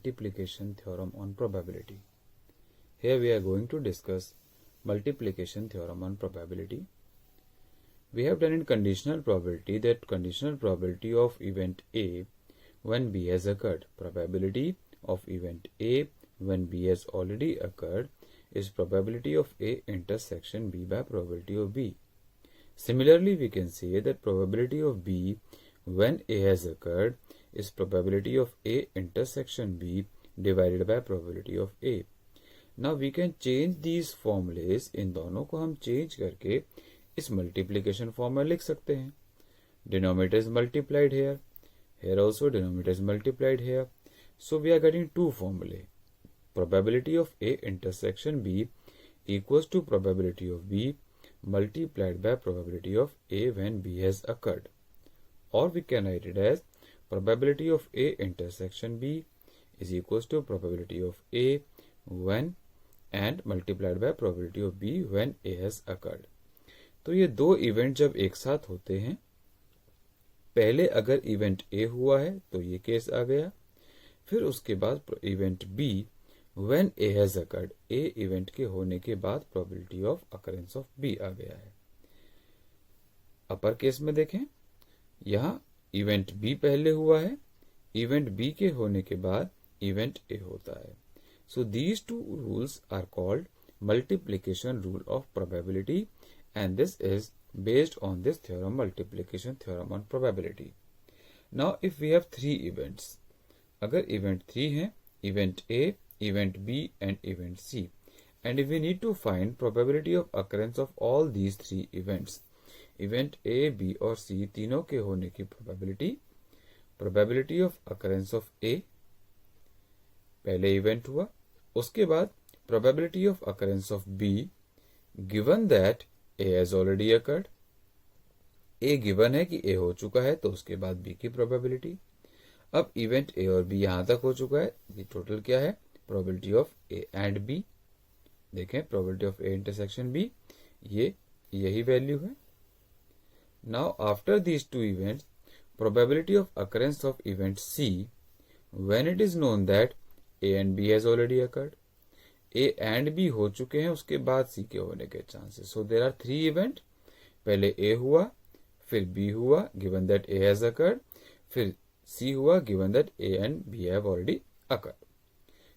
multiplication theorem on probability. Here we are going to discuss multiplication theorem on probability. We have done in conditional probability that conditional probability of event A when B has occurred. Probability of event A when B has already occurred is probability of A intersection B by probability of B. Similarly, we can say that probability of B when A has occurred is probability of A intersection B divided by probability of A. Now we can change these formulas. इन दोनों को हम change करके इस multiplication form में लिख सकते हैं. Denominator is multiplied here. Here also denominator is multiplied here. So we are getting two formulae. Probability of A intersection B equals to probability of B multiplied by probability of A when B has occurred. Or we can write it as probability of A intersection B is equals to probability of A when and multiplied by probability of B when A has occurred. तो ये दो event जब एक साथ होते हैं, पहले अगर इवेंट A हुआ है तो ये केस आ गया, फिर उसके बाद event B when A has occurred, A event के होने के बाद probability of occurrence of B आ गया है. अपर केस में देखें, यहाँ इवेंट B पहले हुआ है, इवेंट B के होने के बाद इवेंट A होता है. So these two rules are called multiplication rule of probability, and this is based on this theorem, multiplication theorem on probability. Now if we have three events, अगर event 3 है, event A, event B and event C, and if we need to find probability of occurrence of all these three events, event A, B और C तीनों के होने की probability of occurrence of A, पहले event हुआ, उसके बाद probability of occurrence of B given that A has already occurred. A given है कि A हो चुका है तो उसके बाद B की probability. अब इवेंट A और B यहां तक हो चुका है, ये टोटल क्या है, probability of A and B. देखें probability of A intersection B, ये यही वैल्यू है. Now after these two events, probability of occurrence of event C when it is known that A and B has already occurred. A and B हो चुके हैं, उसके बाद C के होने के chances. So there are three event. पहले A हुआ, फिर B हुआ given that A has occurred, फिर C हुआ given that A and B have already occurred.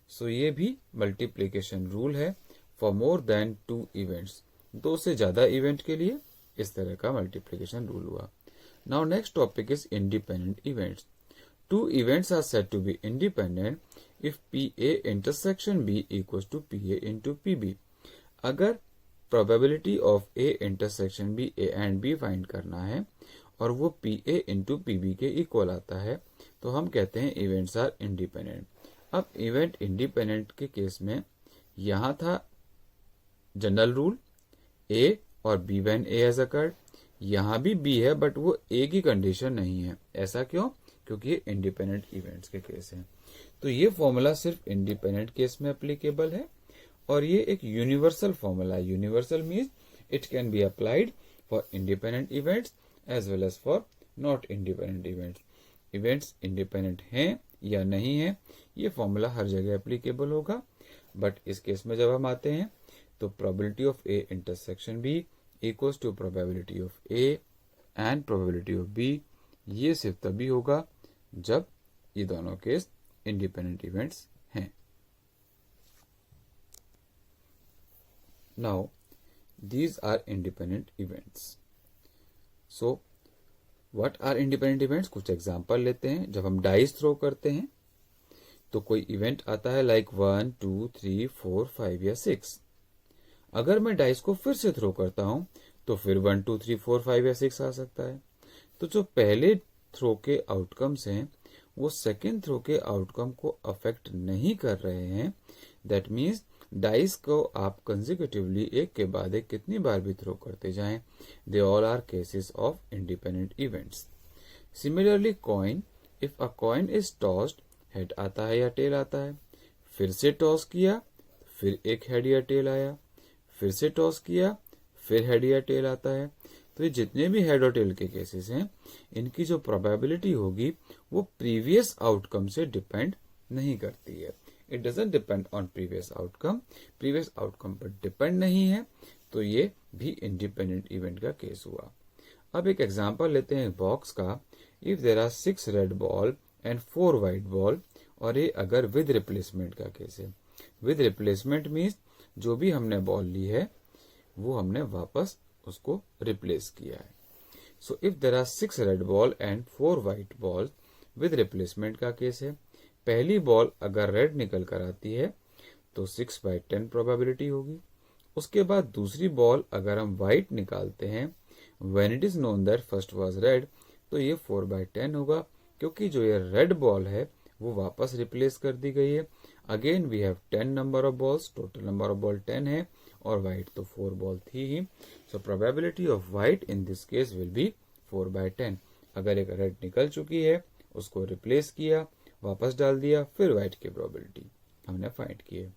So ये भी multiplication rule है for more than two events. दो से ज्यादा इवेंट के लिए इस तरह का multiplication rule हुआ. Now next topic is independent events. Two events are said to be independent if PA intersection B equals to PA into PB. अगर probability of A intersection B A and B find करना है और वो PA into PB के equal आता है तो हम कहते हैं events are independent. अब event independent के केस में यहाँ था जनरल रूल A और B when A has occurred, यहाँ भी B है बट वो A की कंडीशन नहीं है. ऐसा क्यों? क्योंकि ये इंडिपेंडेंट इवेंट्स के केस हैं. तो ये फॉर्मूला सिर्फ इंडिपेंडेंट केस में एप्लीकेबल है और ये एक यूनिवर्सल फॉर्मूला है. Universal means it can be applied for independent events as well as for not independent events. Events independent हैं या नहीं है, ये फॉर्मूला हर जगह एप्लीकेबल होगा. बट इस केस में जब हम आते हैं तो probability of A intersection B equals to probability of A and probability of B, ये सिर्फ तभी होगा जब ये दोनों केस इंडिपेंडेंट इवेंट्स हैं. Now these are independent events. So what are independent events? कुछ एग्जांपल लेते हैं. जब हम डाइस थ्रो करते हैं तो कोई इवेंट आता है लाइक 1 2 3 4 5 या 6. अगर मैं डाइस को फिर से थ्रो करता हूं तो फिर 1 2 3 4 5 या 6 आ सकता है. तो जो पहले थ्रो के आउटकम्स हैं वो सेकेंड थ्रो के आउटकम को अफेक्ट नहीं कर रहे हैं. दैट मीन्स डाइस को आप कंसेक्यूटिवली एक के बाद एक कितनी बार भी थ्रो करते जाएं, they all are cases of independent events. Similarly coin, if a coin is tossed, head आता है या टेल आता है, फिर से टॉस किया, फिर एक हेड या टेल आया, फिर से टॉस किया, फिर हेड या टेल आता है. तो ये जितने भी हेड और टेल के केसेस हैं, इनकी जो प्रोबेबिलिटी होगी वो प्रीवियस आउटकम से डिपेंड नहीं करती है। It doesn't depend on previous outcome पर डिपेंड नहीं है, तो ये भी इंडिपेंडेंट इवेंट का केस हुआ। अब एक एग्जांपल लेते हैं बॉक्स का। If there are 6 red ball and 4 white ball, और ये अगर विद रिप्लेसमेंट का केस है। विद रिप्लेसमेंट मीन्स जो भी हमने बॉल ली है वो हमने वापस उसको रिप्लेस किया है। So if there are 6 red ball and 4 white ball, with replacement का केस है। पहली बॉल अगर रेड निकल कर आती है तो 6/10 प्रोबेबिलिटी होगी। उसके बाद दूसरी बॉल अगर हम व्हाइट निकालते हैं, when it is known that first was red, तो ये 4/10 होगा, क्योंकि जो ये रेड बॉल है वो वापस रिप्लेस कर दी गई है। Again we have 10 number of balls, total number of ball 10 है, और व्हाइट तो 4 बॉल थी ही। So probability of white in this case will be 4/10। अगर एक रेड निकल चुकी है, उसको रिप्लेस किया, वापस डाल दिया, फिर व्हाइट की प्रोबेबिलिटी हमने फाइंड की है।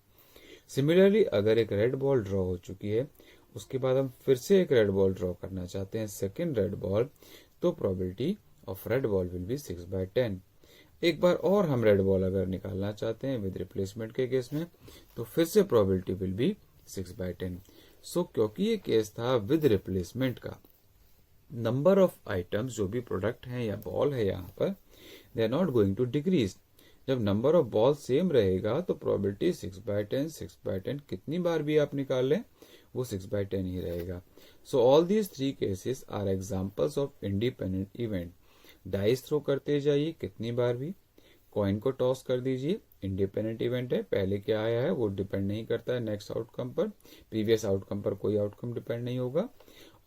सिमिलरली अगर एक रेड बॉल ड्रॉ हो चुकी है, उसके बाद हम फिर से एक रेड बॉल ड्रॉ करना चाहते हैं, सेकेंड रेड बॉल, तो probability of red ball will be 6/10। एक बार और हम रेड बॉल अगर निकालना चाहते हैं विद रिप्लेसमेंट के केस में, तो फिर से प्रोबेबिलिटी विल बी 6/10। सो क्योंकि ये केस था विद रिप्लेसमेंट का, नंबर ऑफ आइटम्स जो भी प्रोडक्ट है या बॉल है यहाँ पर, they are not going to decrease. जब नंबर ऑफ बॉल सेम रहेगा तो प्रोबेबिलिटी 6/10 कितनी बार भी आप निकाल लें वो 6/10 ही रहेगा। So all these 3 cases are examples of independent event. Dice throw करते जाइए कितनी बार भी, कॉइन को टॉस कर दीजिए, इंडिपेंडेंट इवेंट है, पहले क्या आया है वो डिपेंड नहीं करता है नेक्स्ट आउटकम पर, प्रीवियस आउटकम पर कोई आउटकम डिपेंड नहीं होगा।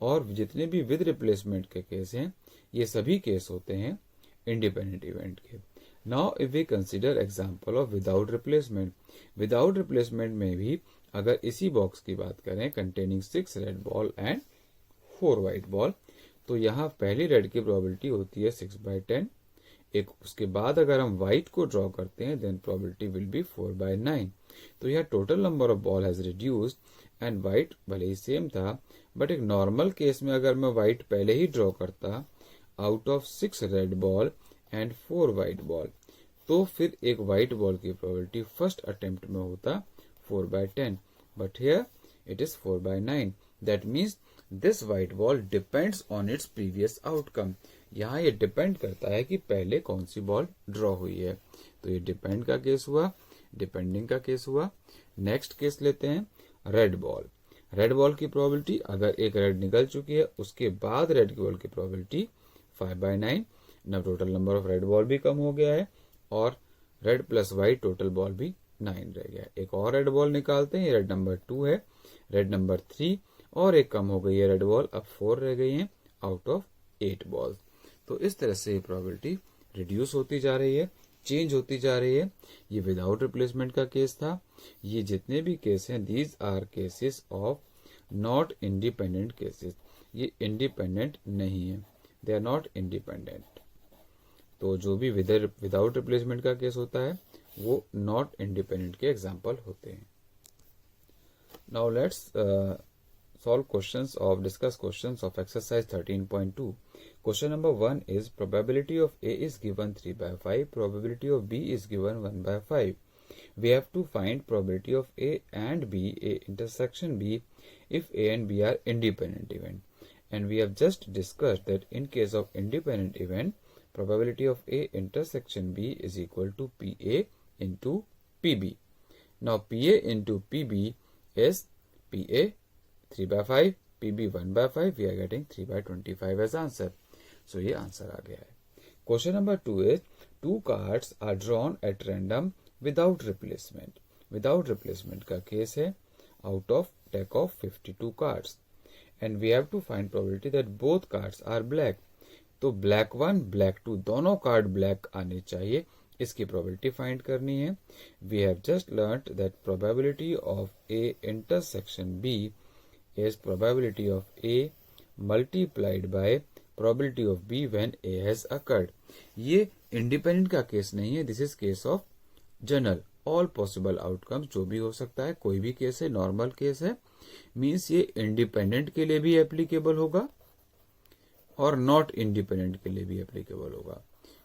और जितने भी विद रिप्लेसमेंट के केस हैं, ये सभी केस होते हैं इंडिपेंडेंट इवेंट के। Now if we consider example of without replacement, without replacement में भी अगर इसी बॉक्स की बात करें containing 6 red ball and 4 white ball, तो यहाँ पहली रेड की प्रोबेबिलिटी होती है 6/10। एक उसके बाद अगर हम व्हाइट को ड्रॉ करते हैं देन प्रोबेबिलिटी विल बी 4/9। तो यह total number of ball has reduced and white भले ही सेम था, बट एक नॉर्मल केस में अगर मैं व्हाइट पहले ही ड्रॉ करता out of 6 red ball and 4 white ball, तो फिर एक व्हाइट बॉल की प्रोबेबिलिटी फर्स्ट अटेम्प्ट में होता 4/10, but here it is 4/9। That means this white ball depends on its previous outcome. यहाँ ये डिपेंड करता है कि पहले कौन सी बॉल ड्रॉ हुई है, तो ये डिपेंड का केस हुआ, डिपेंडिंग का केस हुआ। नेक्स्ट केस लेते हैं रेड बॉल। रेड बॉल की प्रोबेबिलिटी अगर एक रेड निकल चुकी है उसके बाद रेड बॉल की प्रोबेबिलिटी 5/9। ना total number of red ball भी कम हो गया है और red plus white total ball भी 9 रह गया। एक और रेड बॉल निकालते हैं, रेड नंबर 2 है, रेड नंबर 3 और एक कम हो गई है रेड बॉल, अब 4 रह गई हैं आउट ऑफ 8 बॉल। तो इस तरह से ये प्रोबेबिलिटी रिड्यूस होती जा रही है, चेंज होती जा रही है। ये विदाउट रिप्लेसमेंट का केस था। ये जितने भी केस हैं these are cases of not independent cases. ये इंडिपेंडेंट नहीं है, दे आर नॉट इंडिपेंडेंट। तो जो भी विदाउट रिप्लेसमेंट का केस होता है वो नॉट इंडिपेंडेंट के एग्जाम्पल होते हैं। Now let's solve questions of discuss questions of exercise 13.2. Question number 1 is probability of A is given 3/5, probability of B is given 1/5. We have to find probability of A and B, A intersection B, if A and B are independent event. And we have just discussed that in case of independent event, probability of A intersection B is equal to PA into PB. Now PA into PB is PA 3/5, PB 1/5, we are getting 3/25 as answer. So ये answer आ गया है। Question number 2 is 2 cards are drawn at random without replacement. Without replacement का case है out of deck of 52 cards and we have to find probability that both cards are black. तो black 1, black 2 दोनों card black आने चाहिए, इसकी probability find करनी है। We have just learnt that probability of A intersection B is probability of A multiplied by probability of B when A has occurred. ये independent का case नहीं है, this is case of general, all possible outcomes, जो भी हो सकता है, कोई भी केस है, नॉर्मल केस है, मीन्स ये इंडिपेंडेंट के लिए भी एप्लीकेबल होगा और नॉट इंडिपेंडेंट के लिए भी एप्लीकेबल होगा।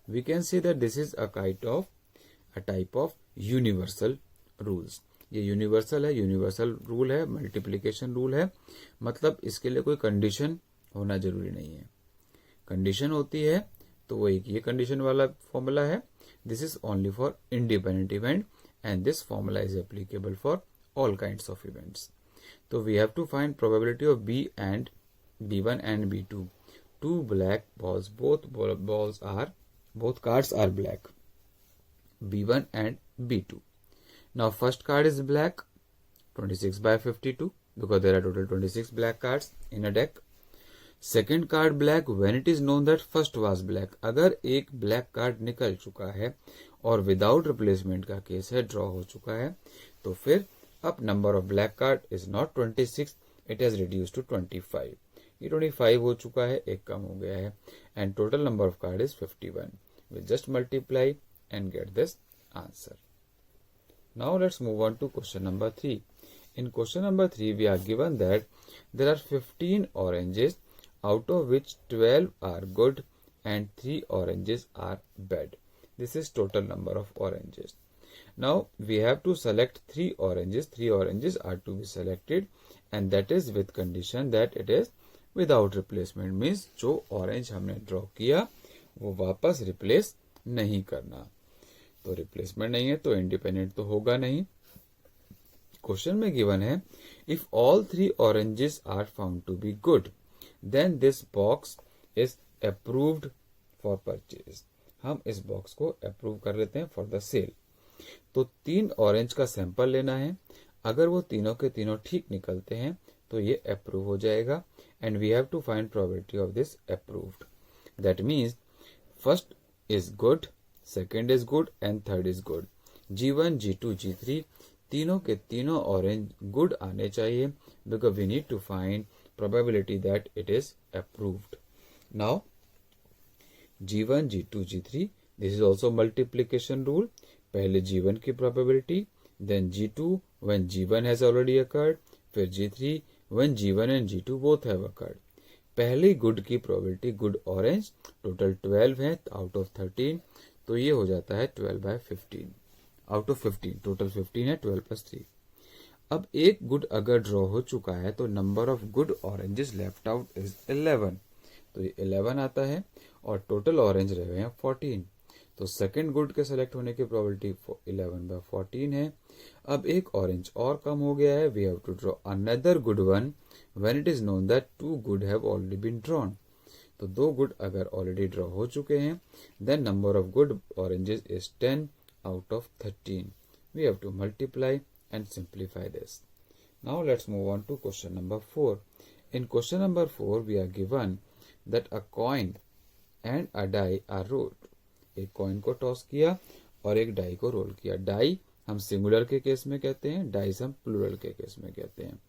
We can say that this is a kind of a type of universal rules. ये यूनिवर्सल है, यूनिवर्सल रूल है, मल्टीप्लिकेशन रूल है, मतलब इसके लिए कोई कंडीशन होना जरूरी नहीं है। कंडीशन होती है तो वो एक ये कंडीशन वाला फॉर्मूला है। This is only for independent event and this formula is applicable for all kinds of events. तो we have to find probability of B and B1 and B2. Two black balls, both cards are black, B1 and B2. Now first card is black, 26 by 52, because there are total 26 black cards in a deck. Second card black when it is known that first was black. अगर एक black card निकल चुका है और without replacement का case है, draw हो चुका है, तो फिर अब number of black card is not 26, it has reduced to 25. ये 25 हो चुका है, एक कम हो गया है, and total number of card is 51. We'll just multiply and get this answer. Now let's move on to question number 3. In question number 3, we are given that there are 15 oranges, out of which 12 are good and 3 oranges are bad. This is total number of oranges. Now we have to select 3 oranges. 3 oranges are to be selected, and that is with condition that it is without replacement. Means जो orange हमने draw किया वो वापस replace नहीं करना। तो replacement नहीं है तो इंडिपेंडेंट तो होगा नहीं। क्वेश्चन में गिवन है if all 3 oranges are found to be good, then this box is approved for purchase. हम इस बॉक्स को अप्रूव कर लेते हैं फॉर द सेल। तो 3 ऑरेंज का सैंपल लेना है, अगर वो तीनों के तीनों ठीक निकलते हैं तो ये अप्रूव हो जाएगा, and we have to find probability of this approved. That means first is good, second is good and third is good. G1, G2, G3 तीनों के तीनों ऑरेंज गुड आने चाहिए, because we need to find probability that it is approved. Now G1, G2, G3, this is also multiplication rule. पहले G1 की probability, then G2 when G1 has already occurred, फिर G3 when G1 and G2 both have occurred. पहली good की probability good orange total 12 है out of 13, तो ये हो जाता है 12 by 15 आउट ऑफ 15, टोटल 15 है, 12 plus 3। अब एक गुड अगर ड्रॉ हो चुका है तो number of good oranges left out is 11, तो ये 11 आता है और टोटल ऑरेंज रहे हैं 14। तो सेकंड गुड के सेलेक्ट होने की प्रोबेबिलिटी 11 by 14 है। अब एक ऑरेंज और कम हो गया है, we have to draw another good one when it is known that 2 good have already been drawn. तो 2 गुड अगर ऑलरेडी ड्रॉ हो चुके हैं, then number of good oranges is 10 out of 13. We have to multiply and simplify this. Now let's move on to question number 4. In question number 4, we are given that a coin and a die are rolled. एक coin को toss किया और एक die को role किया। Die हम singular के case में कहते हैं, डाइस हम प्लूरल के केस में कहते हैं।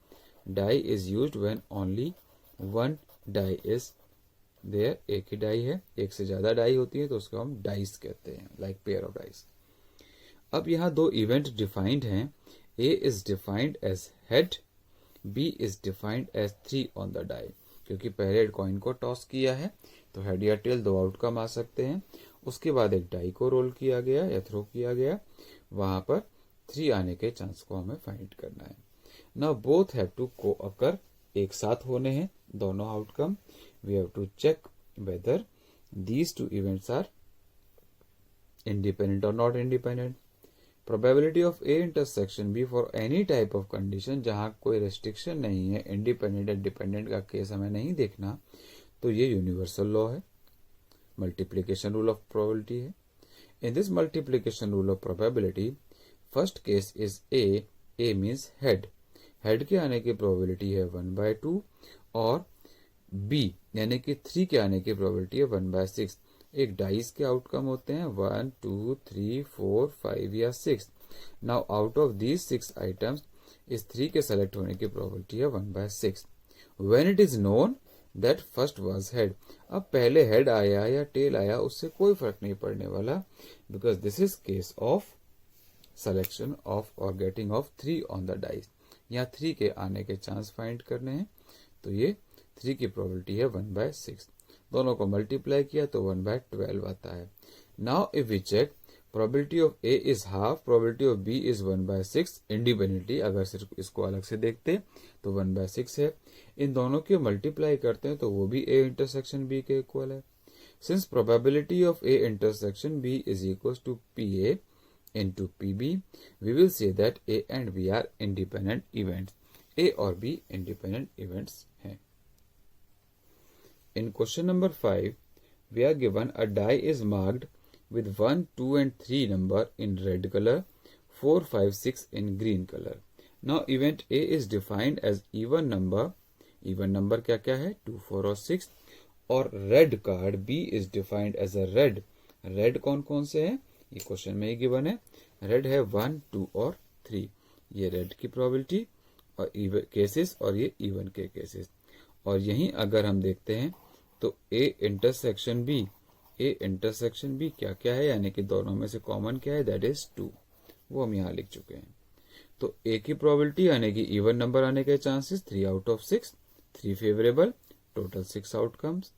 Die is used when only one die is there, एक ही डाई है, एक से ज्यादा डाई होती है तो उसको हम डाइस कहते हैं, लाइक पेयर ऑफ डाइस। अब यहाँ 2 इवेंट डिफाइंड हैं। A is defined as head, B is defined as 3 on the die. क्योंकि पहले कॉइन को टॉस किया है तो हेड या टेल 2 आउटकम आ सकते हैं। उसके बाद एक डाई को रोल किया गया या थ्रो किया गया, वहां पर 3 आने के चांस को हमें फाइंड करना है। नाउ बोथ हैव टू को अकर, एक साथ होने हैं दोनों outcome. We have to check whether these 2 events are independent or not independent. Probability of A intersection B for any type of condition, जहां कोई रेस्ट्रिक्शन नहीं है, इंडिपेंडेंट या डिपेंडेंट का केस हमें नहीं देखना, तो ये यूनिवर्सल लॉ है, मल्टीप्लीकेशन रूल ऑफ प्रोबेबिलिटी है। In this multiplication rule of probability first case is a means head, head के आने की प्रोबेबिलिटी है 1/2 और बी यानी कि 3 के आने की प्रोबेबिलिटी है 1/6। एक डाइस के आउटकम होते हैं 1, 2, 3, 4, 5 या 6। Now out of these 6 items इस 3 के सेलेक्ट होने की प्रोबेबिलिटी है 1/6 when it is known that first was head. अब पहले हेड आया या टेल आया उससे कोई फर्क नहीं पड़ने वाला, because this is case of selection of or getting of 3 on the dice. यहाँ 3 के आने के चांस फाइंड करने हैं, तो ये 3 की प्रोबेबिलिटी है 1/6। दोनों को मल्टीप्लाई किया तो 1/12 आता है। Now if we check probability of A is half, probability of B is 1/6 independently। अगर सिर्फ इसको अलग से देखते तो 1/6 है। इन दोनों के मल्टीप्लाई करते हैं तो वो भी A इंटरसेक्शन B के इक्वल है। Since probability of A intersection B is equals to PA into PB, we will say that A and B are independent events। A और B independent events हैं। In question number 5, we are given a die is marked with 1, 2 and 3 number in red color, 4, 5, 6 in green color. Now event A is defined as even number। even number क्या क्या है 2, 4 और 6। और red card B is defined as a red। Red कौन कौन से हैं ये क्वेश्चन में ही गिवन है। रेड है 1, 2 और 3। ये रेड की प्रोबेबिलिटी और केसेस और ये इवन के केसेस। और यहीं अगर हम देखते हैं तो A intersection B, A intersection B क्या क्या है, यानी कि दोनों में से कॉमन क्या है, दैट इज 2। वो हम यहाँ लिख चुके हैं। तो A की प्रोबेबिलिटी यानी कि इवन नंबर आने के chances 3 out of 6, 3 favourable, total 6 outcomes.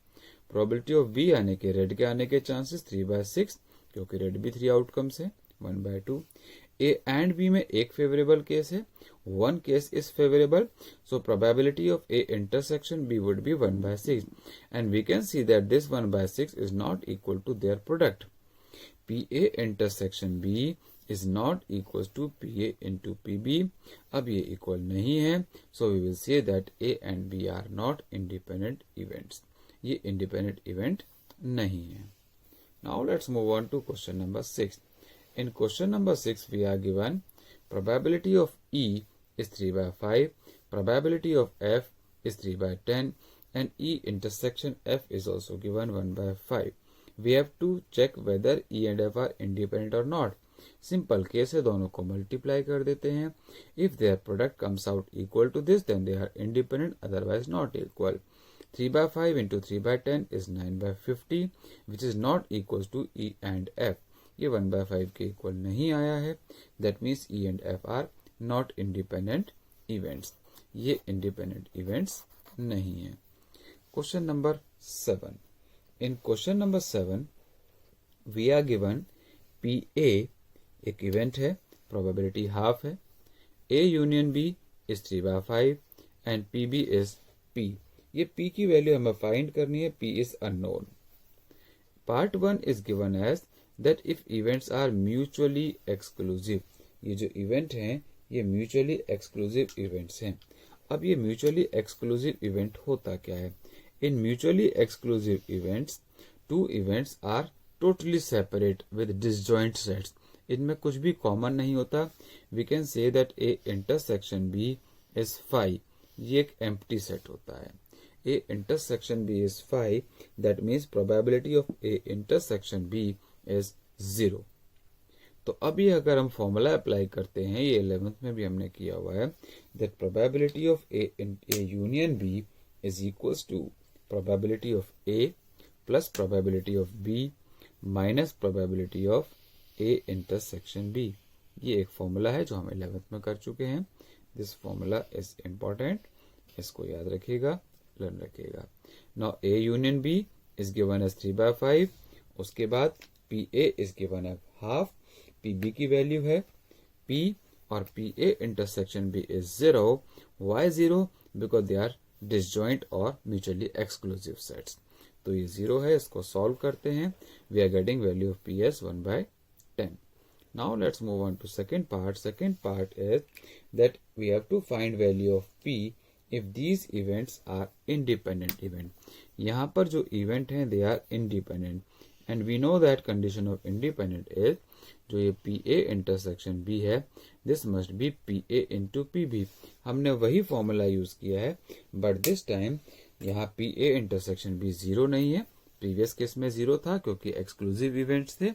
Probability of B यानी कि रेड के आने के चांसेस 3/6, क्योंकि रेड भी 3 आउटकम्स है, 1/2। A एंड B में एक फेवरेबल केस है, 1 case is favourable, so probability of A intersection B would be 1/6, and we can see that this 1/6 is not equal to their product। PA intersection B is not equals to PA into PB। अब ये equal नहीं है, so we will say that A and B are not independent events। ये independent event नहीं है। Now let's move on to question number 6। In question number 6 we are given probability of E is 3/5, probability of F is 3/10 and E intersection F is also given 1/5। We have to check whether E and F are independent or not। Simple case है, दोनों को multiply कर देते हैं। If their product comes out equal to this then they are independent, otherwise not equal. 3/5 into 3/10 is 9/50 which is not equals to E and F। ये 1/5 के equal नहीं आया है, that means E and F are not independent events. ये independent events नहीं है। Question number 7। In question number 7 we are given PA एक event है, प्रोबेबिलिटी हाफ है। A union B is 3/5 and PB is P। ये P की value हमें find करनी है, P is unknown. Part 1 is given as that if events are mutually exclusive. ये जो इवेंट हैं ये म्यूचुअली एक्सक्लूसिव इवेंट्स हैं। अब ये म्यूचुअली एक्सक्लूसिव इवेंट होता क्या है? In mutually exclusive events, 2 events are totally separate with disjoint sets. इनमें कुछ भी कॉमन नहीं होता। We can say that A intersection B is 5। ये एक एम्प्टी सेट होता है। A intersection B is 5, that means probability of A intersection B is 0। तो अभी अगर हम फॉर्मूला अप्लाई करते हैं, ये 11th में भी हमने किया हुआ है, that probability of A union B is equals to probability of A plus probability of B minus probability of A intersection B। ये एक फॉर्मूला है जो हम 11th में कर चुके हैं। दिस फॉर्मूला इज इम्पॉर्टेंट, इसको याद रखिएगा, लर्न रखिएगा। Now A union B is given as 3/5। उसके बाद PA is given as half. PB की वैल्यू है P और PA intersection B is 0। Why 0? Because they are disjoint और म्यूचुअली एक्सक्लूसिव सेट्स। तो ये 0 है, इसको सॉल्व करते हैं। We are getting value of P as 1/10। Now let's move on to second part। Second part is that we have to find value of P if these events are independent event। यहाँ पर जो event हैं they are independent and we know that condition of independent is जो ये PA intersection B है this must be PA into PB। हमने वही formula use किया है but this time यहाँ PA intersection B 0 नहीं है। प्रीवियस केस में 0 था क्योंकि एक्सक्लूसिव इवेंट्स थे।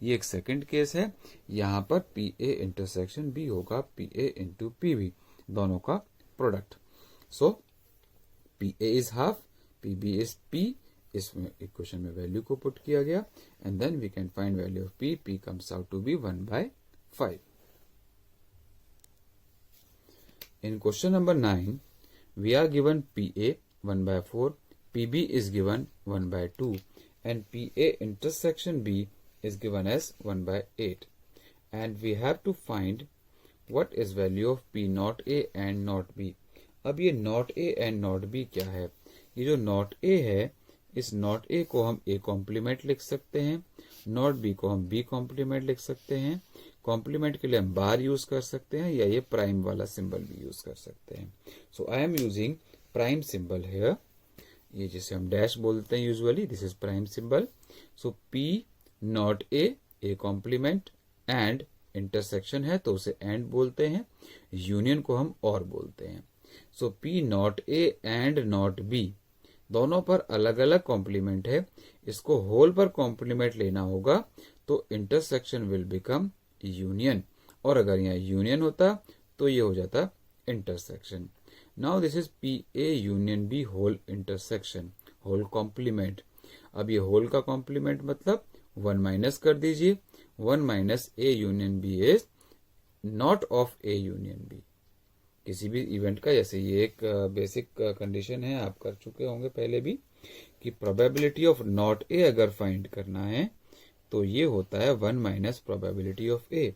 ये एक सेकंड केस है, यहाँ पर PA इंटरसेक्शन B होगा PA इंटू PB, दोनों का product. So PA is half, PB is P। इसमें इक्वेशन में वैल्यू को पुट किया गया and then we can find value of P। P comes out to be 1/5। In question number 9 we are given PA 1/4, PB is given 1/2 and PA intersection B is given as 1/8 and we have to find what is value of P not A and not B. अब ये not A and not B क्या है? ये जो not A है, इस not A को हम A कॉम्प्लीमेंट लिख सकते हैं, not B को हम B कॉम्प्लीमेंट लिख सकते हैं, कॉम्प्लीमेंट के लिए हम बार यूज कर सकते हैं या ये प्राइम वाला सिंबल भी यूज कर सकते हैं. So I am using prime symbol here. ये जिसे हम डैश बोलते हैं usually, this is prime symbol. So P not A complement and intersection है तो उसे एंड बोलते हैं, यूनियन को हम और बोलते हैं. सो P not A and not B दोनों पर अलग अलग कॉम्प्लीमेंट है, इसको होल पर कॉम्प्लीमेंट लेना होगा तो इंटरसेक्शन विल बिकम यूनियन, और अगर यहाँ यूनियन होता तो ये हो जाता intersection. Now this is PA union B whole intersection, whole complement. अब ये होल का कॉम्प्लीमेंट मतलब 1 माइनस कर दीजिए, 1 minus A union B is not of A union B. किसी भी इवेंट का, जैसे ये एक बेसिक कंडीशन है, आप कर चुके होंगे पहले भी, कि प्रोबेबिलिटी ऑफ नॉट A अगर फाइंड करना है तो ये होता है 1 माइनस प्रोबेबिलिटी ऑफ A.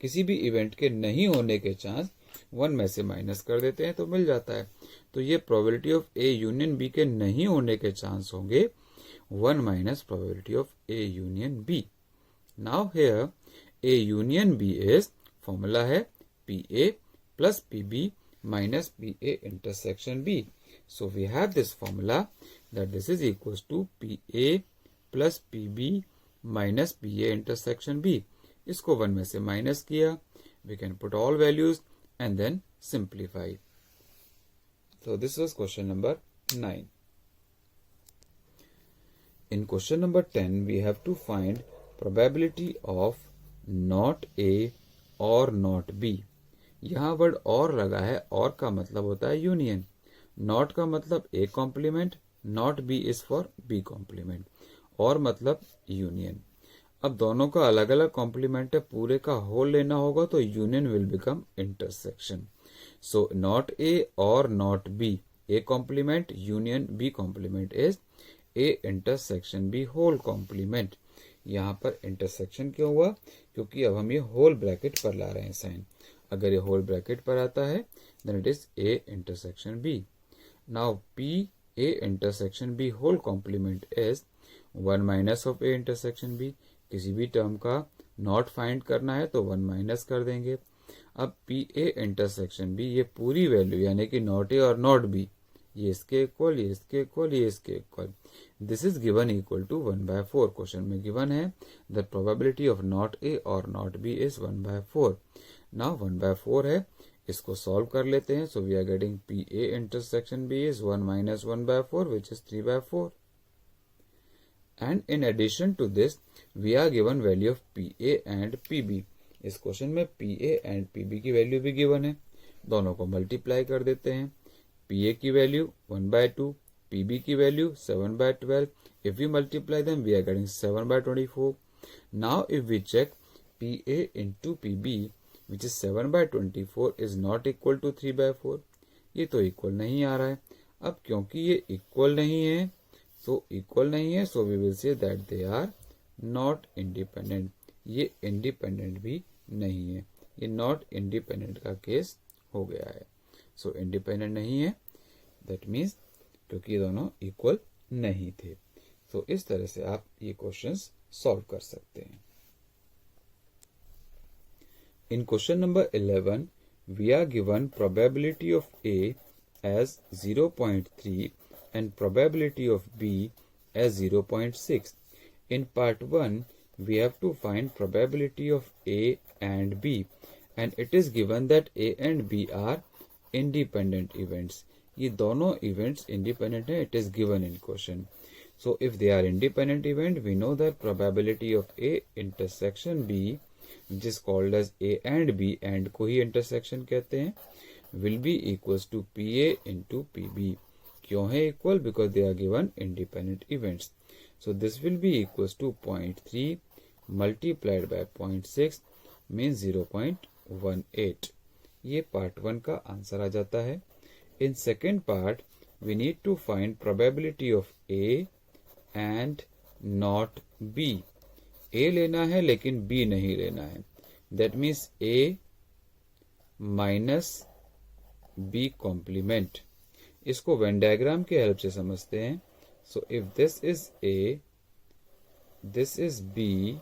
किसी भी इवेंट के नहीं होने के चांस 1 में से माइनस कर देते हैं तो मिल जाता है. तो ये probability of A union B के नहीं होने के चांस होंगे 1 minus probability of A union B. Now here A union B is, formula है PA plus PB minus PA intersection B. So we have this formula that this is equals to PA plus PB minus PA intersection B. इसको 1 में से minus किया, we can put all values and then simplify. So this was question number 9. In question number 10 we have to find probability of not A or not B. यहाँ word और लगा है, और का मतलब होता है यूनियन, नॉट का मतलब A complement, not B is for B complement, और मतलब यूनियन. अब दोनों का अलग अलग कॉम्प्लीमेंट है, पूरे का होल लेना होगा तो union will become intersection. So not A और not B, A complement union B complement is A intersection B whole complement. यहाँ पर इंटरसेक्शन क्यों हुआ? क्योंकि अब हम ये होल ब्रैकेट पर ला रहे हैं साइन. अगर ये होल ब्रैकेट पर आता है then it is A intersection B. Now P A intersection B whole complement is 1 minus of A intersection B. किसी भी टर्म का नॉट फाइंड करना है तो 1 माइनस कर देंगे. अब P A इंटरसेक्शन B, ये पूरी वैल्यू यानी कि नॉट A और नॉट B, ये इसके इक्वल, ये इसके इक्वल, ये इसके equal, this is given equal to 1/4. Question में गिवन है the probability of not A और नॉट B इज 1/4. नाउ 1/4 है, इसको सॉल्व कर लेते हैं. So we are getting PA intersection B is 1 minus 1/4 which is 3/4. And in addition to this we are given value of PA and PB. इस question में PA and PB की value भी given है, दोनों को मल्टीप्लाई कर देते हैं. PA की वैल्यू 1/2, PB की value 7/12. If we multiply them, we are getting 7/24. Now, if we check PA into PB, which is 7/24, is not equal to 3/4. ये तो इक्वल नहीं आ रहा है. अब क्योंकि ये इक्वल नहीं है, so we will say that they are not independent. ये इंडिपेंडेंट भी नहीं है, ये नॉट इंडिपेंडेंट का केस हो गया है. सो इंडिपेंडेंट नहीं है, दैट मीन्स क्योंकि ये दोनों इक्वल नहीं थे. तो इस तरह से आप ये क्वेश्चंस सॉल्व कर सकते हैं. In question number 11 we are given probability of A as 0.3 and probability of B as 0.6. In part 1 we have to find probability of A and B, and it is given that A and B are independent events. ये दोनों events independent है, it is given in question. So if they are independent event, we know that probability of A intersection B, which is called as A and B, and को ही intersection कहते हैं, will be equals to PA into PB. क्यों है equal? Because they are given independent events. So this will be equals to 0.3 multiplied by 0.6 means 0.18. ये part 1 का answer आ जाता है. In second part, we need to find probability of A and not B. ए लेना है लेकिन B नहीं लेना है, that means A minus B complement. इसको वेन डायग्राम के हेल्प से समझते हैं। So if this is A, this is B,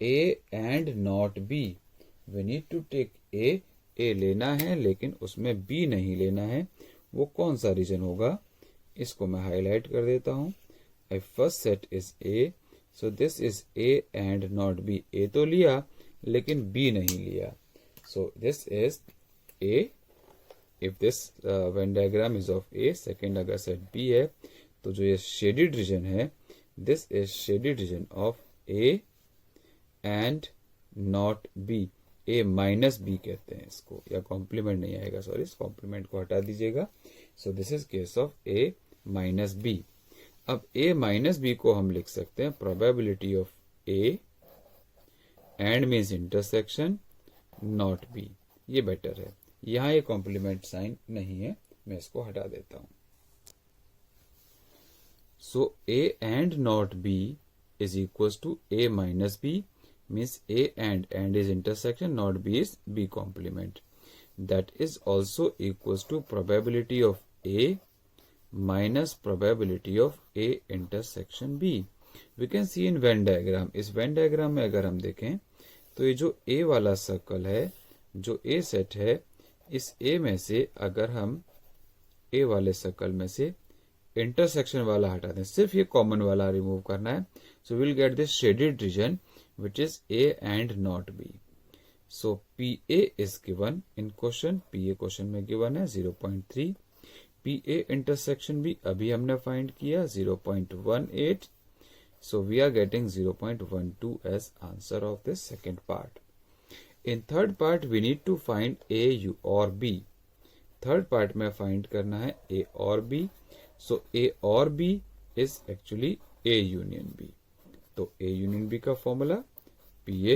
A and not B, we need to take A. A लेना है लेकिन उसमें बी नहीं लेना है, वो कौन सा रीजन होगा, इसको मैं हाईलाइट कर देता हूं। I first set is A, so this is A and not B. A तो लिया लेकिन बी नहीं लिया, so this is A. If this Venn diagram is of A, second अगर सेट बी है तो जो ये शेडेड रीजन है, this is shaded region of A and not B. A minus B कहते हैं इसको, या कॉम्प्लीमेंट नहीं आएगा, सॉरी, इस कॉम्प्लीमेंट को हटा दीजिएगा। So this is case of A minus B. अब ए माइनस बी को हम लिख सकते हैं probability of A and means intersection not B, ये बेटर है। यहां ये कॉम्प्लीमेंट साइन नहीं है, मैं इसको हटा देता हूं। So A and not B is equal to A minus B, means A and is intersection, not B is B complement. That is also equals to probability of A minus probability of A intersection B. We can see in Venn diagram. इस Venn diagram में अगर हम देखें तो ये जो A वाला circle है, जो A सेट है, इस A में से अगर हम A वाले सर्कल में से इंटरसेक्शन वाला हटा दें, सिर्फ ये कॉमन वाला रिमूव करना है, so will get this shaded region which is A and not B. So PA is given in question, PA question में given है 0.3, PA intersection B अभी हमने find किया 0.18, so we are getting 0.12 as answer of this second part. In third part we need to find A or B. Third part में find करना है A और B, so A और B is actually A union B. तो A union B का formula PA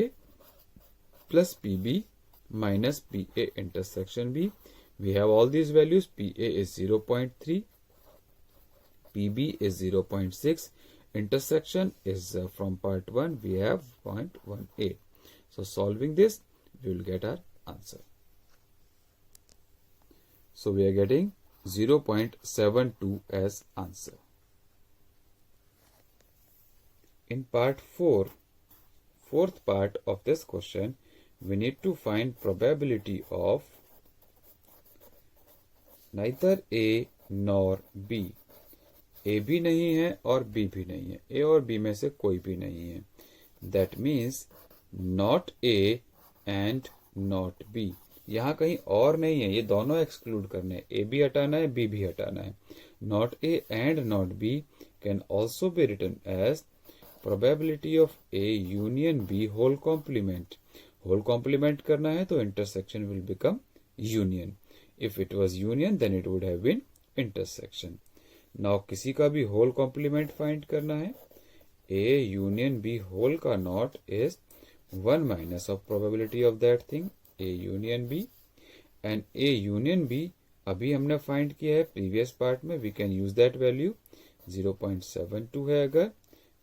plus PB minus PA intersection B. We have all these values. PA is 0.3, PB is 0.6, intersection is from part 1 we have 0.18. So solving this we will get our answer. So we are getting 0.72 as answer. In part 4, fourth part of this question, we need to find probability of neither A nor B. A भी नहीं है और B भी नहीं है, A और B में से कोई भी नहीं है, that means not A and not B. यहाँ कहीं और नहीं है, ये दोनों एक्सक्लूड करने हैं, A भी हटाना है, B भी हटाना है. Not A and not B can also be written as probability of A union B whole complement. Whole complement करना है तो intersection will become union. If it was union then it would have been intersection. Now किसी का भी whole complement find करना है. A union B whole का not is 1 minus of probability of that thing A union B, and A union B अभी हमने find किया है previous part में, we can use that value 0.72 है अगर,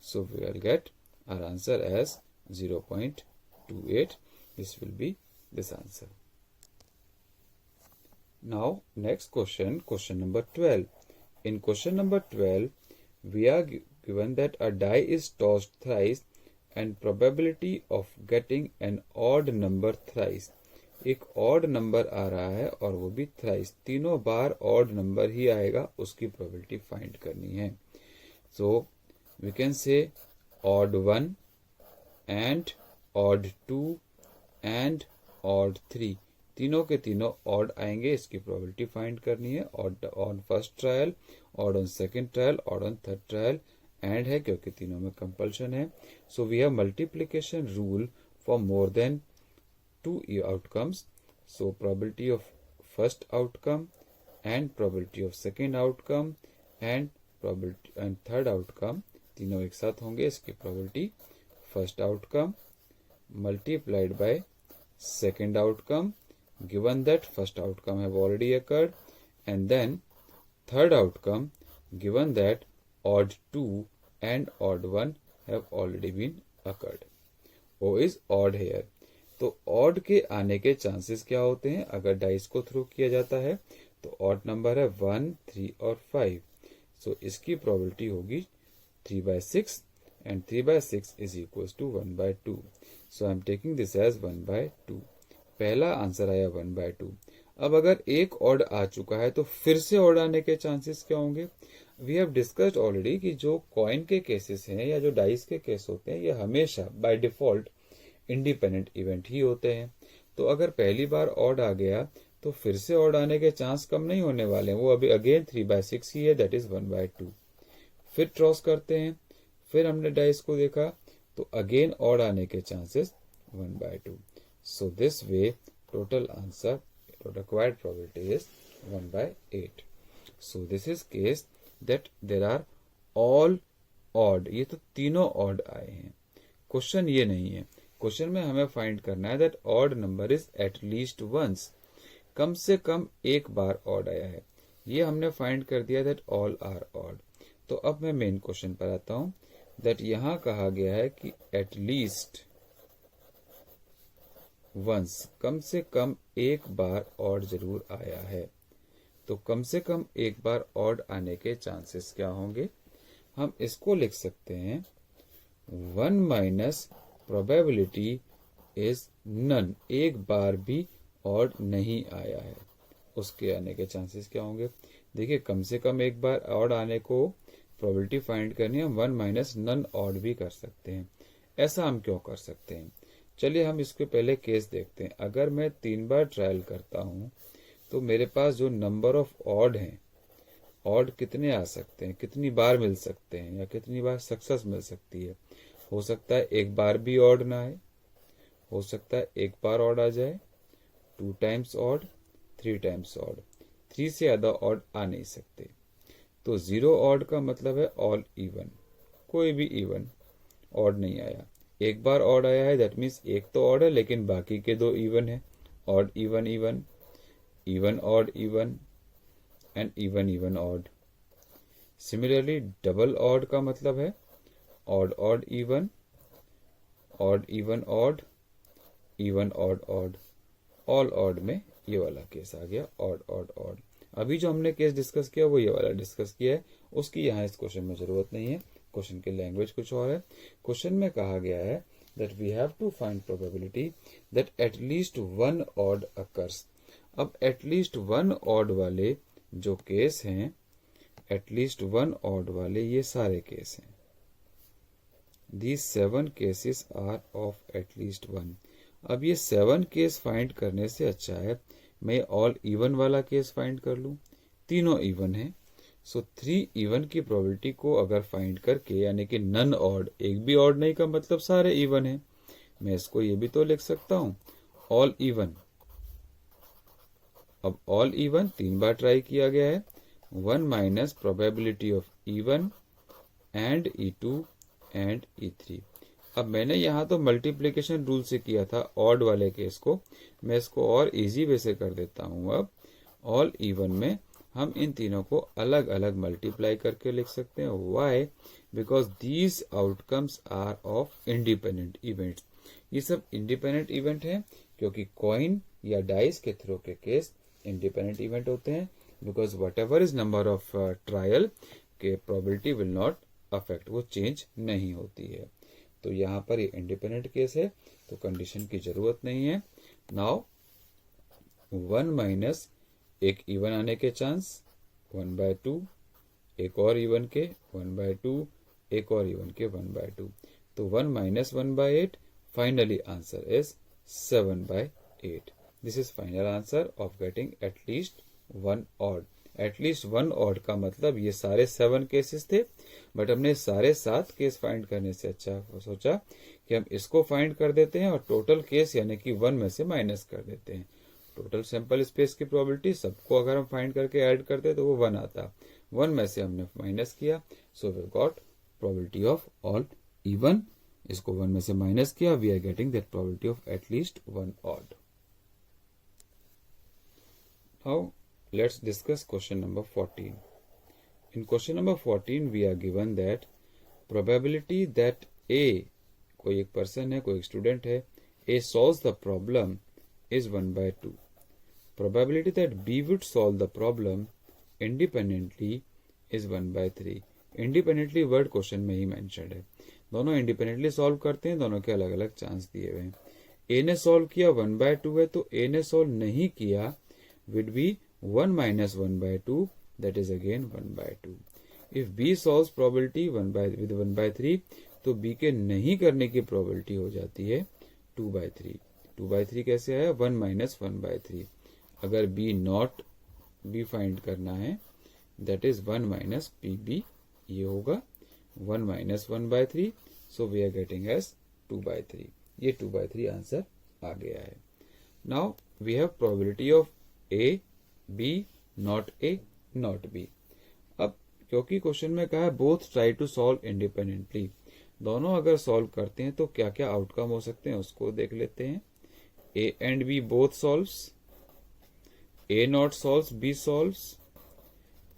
so we will get our answer as 0.28. This will be this answer. Now next question, question number 12. In question number 12 we are given that a die is tossed thrice and probability of getting an odd number thrice. एक odd number आ रहा है और वो भी thrice, तीनों बार odd number ही आएगा, उसकी probability find करनी है. So we can say odd 1 and odd 2 and odd 3, तीनों के तीनों odd आएंगे, इसकी probability find करनी है. odd on first trial, odd on second trial, odd on third trial, and है क्योंकि तीनों में compulsion है. So we have multiplication rule for more than 2 outcomes. So probability of first outcome and probability of second outcome and probability and third outcome तीनों एक साथ होंगे, इसकी probability first outcome multiplied by second outcome, given that first outcome have already occurred, and then third outcome given that odd 2 and odd 1 have already been occurred. O is odd here. तो odd के आने के chances क्या होते हैं? अगर dice को throw किया जाता है तो ऑड नंबर है 1, 3 और 5. सो इसकी प्रोबेबिलिटी होगी 3/6 and 3/6 is equal to 1/2. So I am taking this as 1/2. पहला आंसर आया 1/2. अब अगर एक ऑड आ चुका है तो फिर से ऑड आने के चांसेस क्या होंगे? वी हैव डिस्कस्ड ऑलरेडी कि जो कॉइन के केसेस हैं या जो डाइस के केस होते हैं ये हमेशा बाय डिफॉल्ट इंडिपेंडेंट इवेंट ही होते हैं. तो अगर पहली बार ऑड आ गया तो फिर से ऑड आने के चांस कम नहीं होने वाले हैं. वो अभी अगेन 3/6 ही है, दैट इज 1/2. फिर क्रॉस करते हैं, फिर हमने डाइस को देखा तो अगेन ऑड आने के chances 1/2. So this way total answer required probability is 1/8. So this is case that there are all odd. ये तो तीनों odd आए हैं. क्वेश्चन ये नहीं है. क्वेश्चन में हमें फाइंड करना है that odd number is at least once. कम से कम एक बार odd आया है. ये हमने फाइंड कर दिया that all are odd. तो अब मैं मेन क्वेश्चन पर आता हूं that यहां कहा गया है कि at least वंस, कम से कम एक बार ऑड जरूर आया है. तो कम से कम एक बार ऑड आने के चांसेस क्या होंगे? हम इसको लिख सकते हैं 1 माइनस प्रोबेबिलिटी इज नन. एक बार भी ऑड नहीं आया है, उसके आने के चांसेस क्या होंगे? देखिए, कम से कम एक बार ऑड आने को प्रोबेबिलिटी फाइंड करनी है, हम 1 माइनस नन ऑड भी कर सकते हैं. ऐसा हम क्यों कर सकते हैं? चलिए हम इसके पहले केस देखते हैं. अगर मैं 3 बार ट्रायल करता हूं तो मेरे पास जो नंबर ऑफ ऑड हैं, ऑड कितने आ सकते हैं, कितनी बार मिल सकते हैं या कितनी बार सक्सेस मिल सकती है? हो सकता है एक बार भी ऑड ना आए, हो सकता है एक बार ऑड आ जाए, 2 टाइम्स ऑड, 3 टाइम्स ऑड. 3 से ज्यादा ऑड आ नहीं सकते. तो 0 ऑड का मतलब है ऑल इवन. कोई भी इवन ऑड नहीं आया. एक बार ऑड आया है, दैट मीन्स एक तो ऑड है लेकिन बाकी के 2 इवन है. Odd even even, even odd even and even even odd. Similarly double odd का मतलब है odd odd even, odd even odd, even odd odd. All odd में ये वाला केस आ गया, ऑड ऑड ऑड. अभी जो हमने केस डिस्कस किया वो ये वाला डिस्कस किया है, उसकी यहाँ इस क्वेश्चन में जरूरत नहीं है. क्वेश्चन की लैंग्वेज कुछ और है. क्वेश्चन में कहा गया है that we have to find probability that at least one odd occurs. अब at least one odd वाले जो केस हैं, at least one odd वाले ये सारे केस हैं. These 7 cases are of at least one. अब ये 7 केस फाइंड करने से अच्छा है मैं ऑल इवन वाला केस फाइंड कर लूं. तीनों इवन है. सो 3 इवन की प्रोबेबिलिटी को अगर फाइंड करके, यानी कि नन ऑड, एक भी ऑड नहीं का मतलब सारे इवन है, मैं इसको ये भी तो लिख सकता हूं ऑल इवन. अब ऑल इवन 3 बार ट्राई किया गया है. 1 minus probability of even and E2 and E3. अब मैंने यहां तो मल्टीप्लीकेशन रूल से किया था ऑड वाले केस को, मैं इसको और इजी वे से कर देता हूं. अब ऑल इवन में हम इन तीनों को अलग अलग मल्टीप्लाई करके लिख सकते हैं. Why? Because these outcomes are of independent events. ये सब इंडिपेंडेंट इवेंट हैं क्योंकि कॉइन या डाइस के थ्रो के केस इंडिपेंडेंट इवेंट होते हैं. Because what ever is number of trial के प्रोबेबिलिटी विल नॉट अफेक्ट, वो चेंज नहीं होती है. तो यहाँ पर ये इंडिपेंडेंट केस है तो कंडीशन की जरूरत नहीं है. नाउ 1 माइनस एक इवन आने के चांस 1/2, एक और इवन के 1/2, एक और इवन के 1/2. तो 1 minus 1/8. Finally answer is 7/8. This is final answer of getting at least 1 odd. At least 1 odd का मतलब ये सारे 7 केसेस थे, बट हमने सारे 7 केस फाइंड करने से अच्छा सोचा कि हम इसको फाइंड कर देते हैं और टोटल केस यानी कि 1 में से माइनस कर देते हैं. टोटल सैंपल स्पेस की प्रोबेबिलिटी सबको अगर हम फाइंड करके ऐड करते तो वो 1 आता. 1 में से हमने माइनस किया, so we got probability of all even. इसको 1 में से माइनस किया, we are getting that probability of at least 1 odd. Now let's discuss question number 14. In question number 14 we are given that probability that A कोई एक person है, कोई एक student है, A solves the problem is 1/2. Probability that B would solve the problem independently is 1/3. Independently word question में ही mentioned है. दोनों independently solve करते हैं, दोनों के अलग अलग चांस दिए हुए हैं. ए ने सॉल्व किया 1/2 है, तो ए ने सॉल्व नहीं किया would be 1 - 1/2, that is again 1/2. If B solves probability 1/3, तो बी के नहीं करने की प्रोबेबिलिटी हो जाती है 2/3. 2/3 कैसे आया? 1 - 1/3. अगर बी नॉट बी फाइंड करना है, दैट इज 1 - PB. ये होगा 1 - 1/3. So we are getting as 2/3. ये 2/3 आंसर आ गया है. Now we have probability of A B not A not B. अब क्योंकि क्वेश्चन में कहा है both try to solve independently, दोनों अगर सॉल्व करते हैं तो क्या क्या आउटकम हो सकते हैं उसको देख लेते हैं. A and B both solves, A not solves, B solves,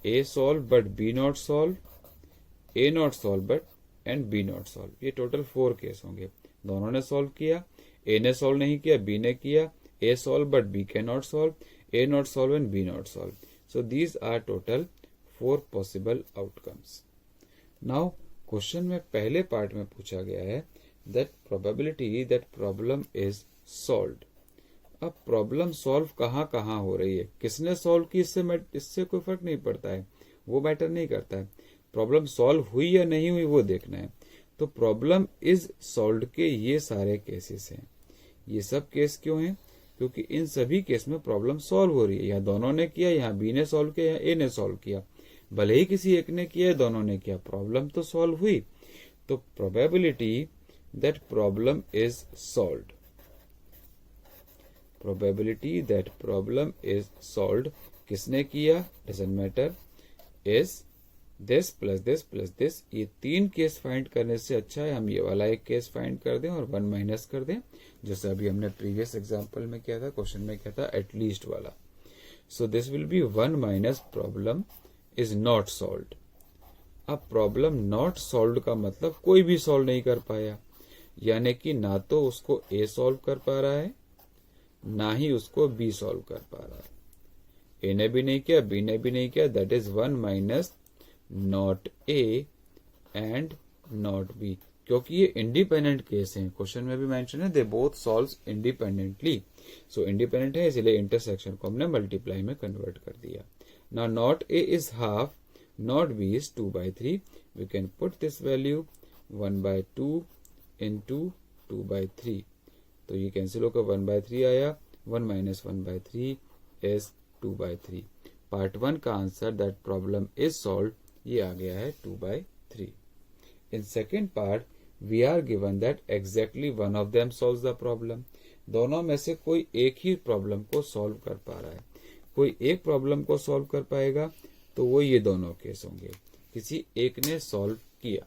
A solve but B not solve, A not solve but and B not solve. ये टोटल 4 केस होंगे. दोनों ने सॉल्व किया, A ने सॉल्व नहीं किया, B ने किया, A solve but B cannot solve, A not solve and B not solve. So these are total 4 possible outcomes. Now question में पहले पार्ट में पूछा गया है that probability that problem is solved. अब प्रॉब्लम सॉल्व कहाँ हो रही है, किसने सॉल्व की, इससे कोई फर्क नहीं पड़ता है, वो मैटर नहीं करता है. प्रॉब्लम सॉल्व हुई या नहीं हुई वो देखना है. तो प्रॉब्लम इज सॉल्व्ड के ये सारे केसेस हैं. ये सब केस क्यों हैं? क्योंकि इन सभी केस में प्रॉब्लम सॉल्व हो रही है. यहाँ दोनों ने किया, यहाँ बी ने सॉल्व किया, यहाँ ए ने सॉल्व किया. भले ही किसी एक ने किया, दोनों ने किया, प्रॉब्लम तो सॉल्व हुई. तो probability that problem is solved, probability that problem is solved, किसने किया doesn't matter, is this plus this plus this. ये 3 केस फाइंड करने से अच्छा है हम ये वाला एक केस फाइंड कर दें और 1 माइनस कर दें, जैसे अभी हमने प्रीवियस एग्जांपल में किया था, क्वेश्चन में क्या था, एटलीस्ट वाला. So this will B 1 - problem is not solved. अब प्रॉब्लम नॉट सॉल्व्ड का मतलब कोई भी सॉल्व नहीं कर पाया, यानी कि ना तो उसको ए सॉल्व कर पा रहा है, ना ही उसको बी सॉल्व कर पा रहा है. ए ने भी नहीं किया, बी ने भी नहीं किया, that is 1 - not A and not B. क्योंकि ये इंडिपेंडेंट केस हैं, क्वेश्चन में भी मेंशन है they both solves independently. So independent है, इसलिए इंटरसेक्शन को हमने मल्टीप्लाई में कन्वर्ट कर दिया. Now not A is half, not B is 2/3. We can put this value 1/2 into 2/3. तो ये कैंसिल होकर 1/3 आया. 1 - 1/3 इज 2/3. पार्ट 1 का answer that problem is solve ये आ गया है 2/3. In second part we are given that exactly one of them solves the problem. दोनों में से कोई एक ही प्रॉब्लम को सॉल्व कर पा रहा है. कोई एक प्रॉब्लम को सॉल्व कर पाएगा तो वो ये दोनों केस होंगे, किसी एक ने सॉल्व किया.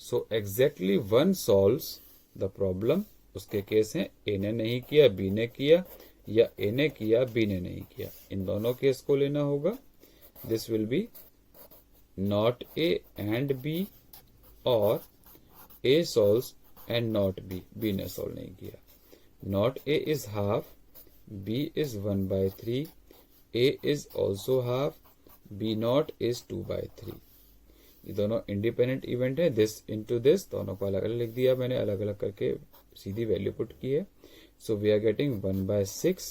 So exactly one solves the problem. उसके केस हैं ए ने नहीं किया, बी ने किया, या ए ने किया, बी ने नहीं किया. इन दोनों केस को लेना होगा. This will be not A and B, और A solves and not B, B ने सॉल्व नहीं किया. Not A is half, B is 1/3, A is also half, B not is 2/3. ये दोनों इंडिपेंडेंट इवेंट है. दिस इनटू दिस, दोनों को अलग अलग लिख दिया मैंने, अलग अलग करके सीधी वैल्यू पुट की है. So we are getting 1/6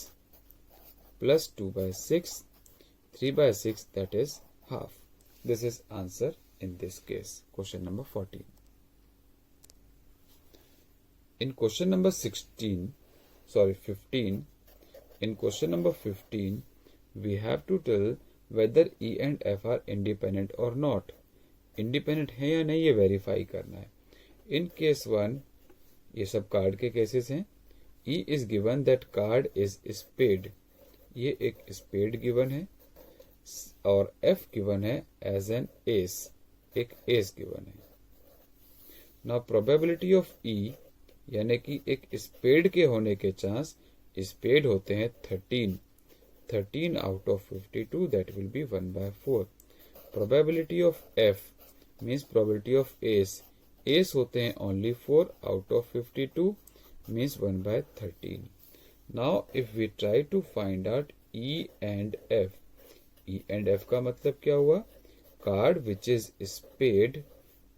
plus 2/6, 3/6, that is half. This is answer in this case. Question number 14. In question number 15, in question number 15, we have to tell whether E and F are independent or not. Independent है या नहीं ये verify करना है. In case 1, ये सब card के cases हैं. E is given that card is spade. ये एक spade given है, और F given है as an ace. एक एस गिवन है. नाउ प्रोबेबिलिटी ऑफ ई, यानी कि एक स्पेड के होने के चांस, स्पेड होते हैं 13 out of 52, that will be 1/4. Probability of F means probability of ace, ace होते हैं only 4 out of 52 means 1/13. Now if we try to find out E and F. E and F का मतलब क्या हुआ? Card which is spade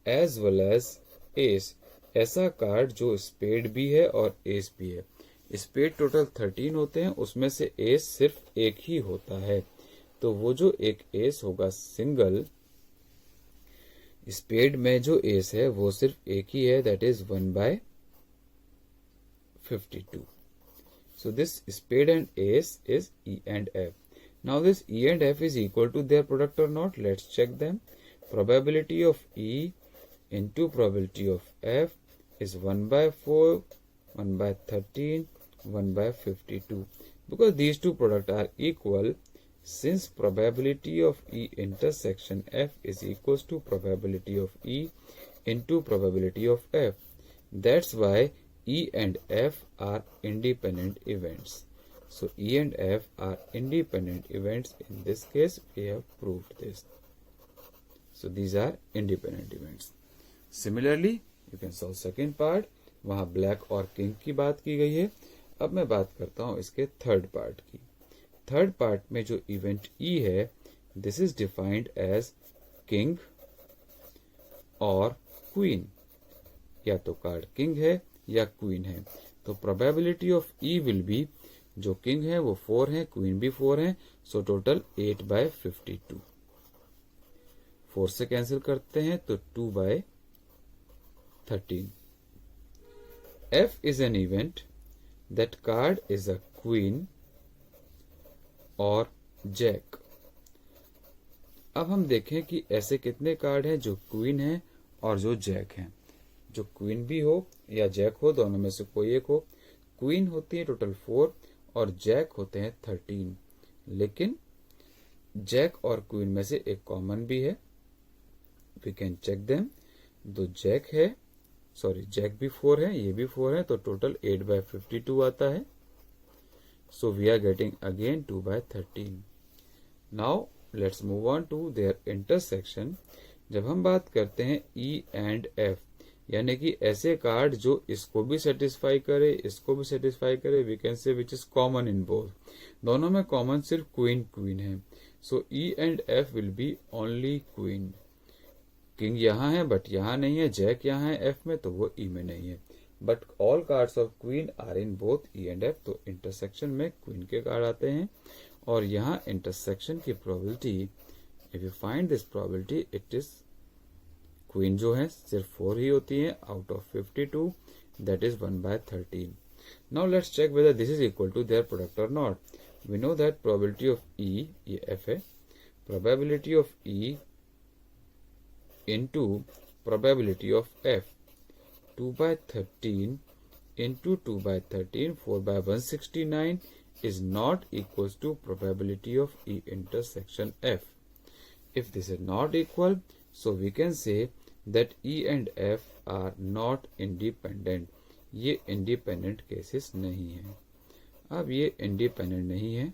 as well as ace. ऐसा card जो spade भी है और एस भी है. स्पेड टोटल 13 होते हैं, उसमें से एस सिर्फ एक ही होता है. तो वो जो एक एस होगा सिंगल, स्पेड में जो एस है वो सिर्फ एक ही है, that is 1/52. So this spade and ace is E and F. Now this E and F is equal to their product or not? Let's check them. Probability of E into probability of F is 1/4, 1/13, 1/52. Because these two products are equal, since probability of E intersection F is equals to probability of E into probability of F. That's why E and F are independent events. So E and F are independent events. In this case, we have proved this. So these are independent events. Similarly, you can solve second part. वहाँ black और king की बात की गई है. अब मैं बात करता हूँ इसके थर्ड पार्ट की. थर्ड पार्ट में जो इवेंट E है, this is defined as king और क्वीन. या तो कार्ड किंग है या क्वीन है. तो probability of E will be, जो किंग है वो 4 है, क्वीन भी 4 है, सो टोटल 8/52. 4 से कैंसिल करते हैं तो 2/13. F is an event that card is a queen और जैक. अब हम देखें कि ऐसे कितने कार्ड हैं जो क्वीन है और जो जैक हैं. जो क्वीन भी हो या जैक हो, दोनों में से कोई एक हो. क्वीन होती है टोटल 4 और जैक होते हैं 13. लेकिन जैक और क्वीन में से एक कॉमन भी है. We can check them. दो जैक है, सॉरी जैक भी 4 है, ये भी 4 है, तो टोटल 8/52 आता है. So we are getting again 2/13. Now let's move on to their intersection. जब हम बात करते हैं E and F, यानी कि ऐसे कार्ड जो इसको भी सेटिस्फाई करे, इसको भी सेटिस्फाई करे, we can say which is common in both. दोनों में कॉमन सिर्फ क्वीन क्वीन है. So E and F will be only queen. King यहाँ है बट यहाँ नहीं है, जैक यहाँ है F में तो वो E में नहीं है. But all cards of queen are in both E and F. तो इंटरसेक्शन में क्वीन के कार्ड आते हैं. और यहाँ इंटरसेक्शन की probability, if you find this probability, it is queen जो है सिर्फ 4 ही होती है out of 52, that is 1/13. Now let's check whether this is equal to their product or not. We know that probability of E, ये F है, probability of E into probability of F, 2/13 into 2/13, 4/169 is not equals to probability of E intersection F. If this is not equal, so we can say that E and F are not independent. ये independent cases नहीं है. अब ये independent नहीं है,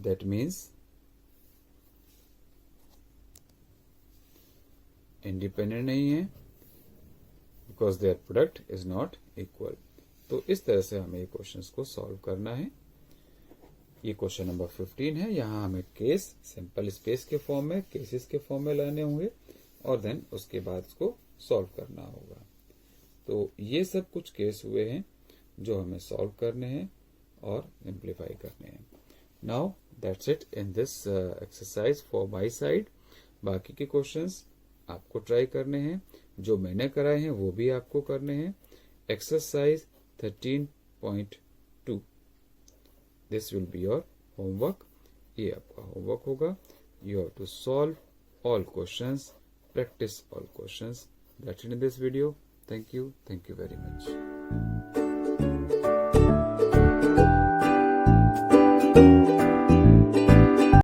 that means independent नहीं है, because their product is not equal. तो इस तरह से हमें ये क्वेश्चंस को सॉल्व करना है. ये क्वेश्चन नंबर 15 है. यहाँ हमें केस सिंपल स्पेस के फॉर्म में, केसेस के फॉर्म में लाने होंगे और देन उसके बाद उसको सॉल्व करना होगा. तो ये सब कुछ केस हुए हैं जो हमें सॉल्व करने हैं और सिंप्लीफाई करने हैं. Now that's it in this exercise for my side. बाकी के क्वेश्चंस आपको ट्राई करने हैं, जो मैंने कराए हैं वो भी आपको करने हैं. Exercise 13.2, this will be your homework. ये आपका होमवर्क होगा. You have to solve all questions, practice all questions. That's it in this video. Thank you very much.